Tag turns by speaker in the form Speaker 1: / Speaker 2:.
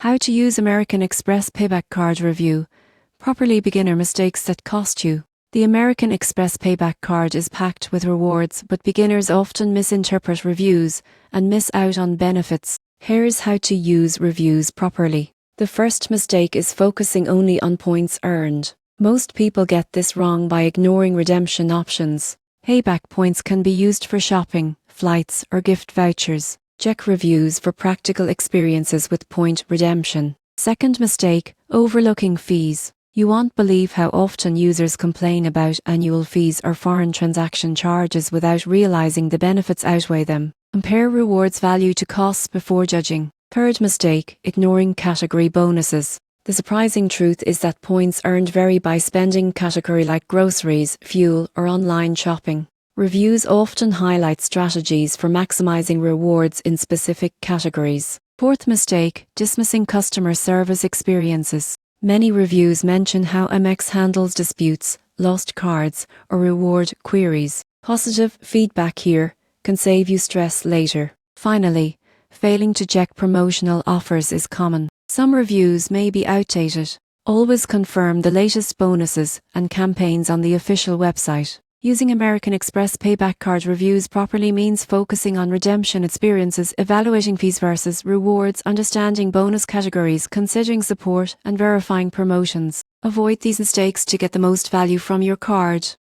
Speaker 1: How to use American Express Payback Card Review. Properly beginner mistakes that cost you. The American Express Payback Card is packed with rewards, but beginners often misinterpret reviews and miss out on benefits. Here's how to use reviews properly. The first mistake is focusing only on points earned. Most people get this wrong by ignoring redemption options. Payback points can be used for shopping, flights, or gift vouchers. Check reviews for practical experiences with point redemption. Second mistake, overlooking fees. You won't believe how often users complain about annual fees or foreign transaction charges without realizing the benefits outweigh them. Compare rewards value to costs before judging. Third mistake, ignoring category bonuses. The surprising truth is that points earned vary by spending category like groceries, fuel, or online shopping. Reviews often highlight strategies for maximizing rewards in specific categories. Fourth mistake, dismissing customer service experiences. Many reviews mention how Amex handles disputes, lost cards, or reward queries. Positive feedback here can save you stress later. Finally, failing to check promotional offers is common. Some reviews may be outdated. Always confirm the latest bonuses and campaigns on the official website. Using American Express Payback Card reviews properly means focusing on redemption experiences, evaluating fees versus rewards, understanding bonus categories, considering support, and verifying promotions. Avoid these mistakes to get the most value from your card.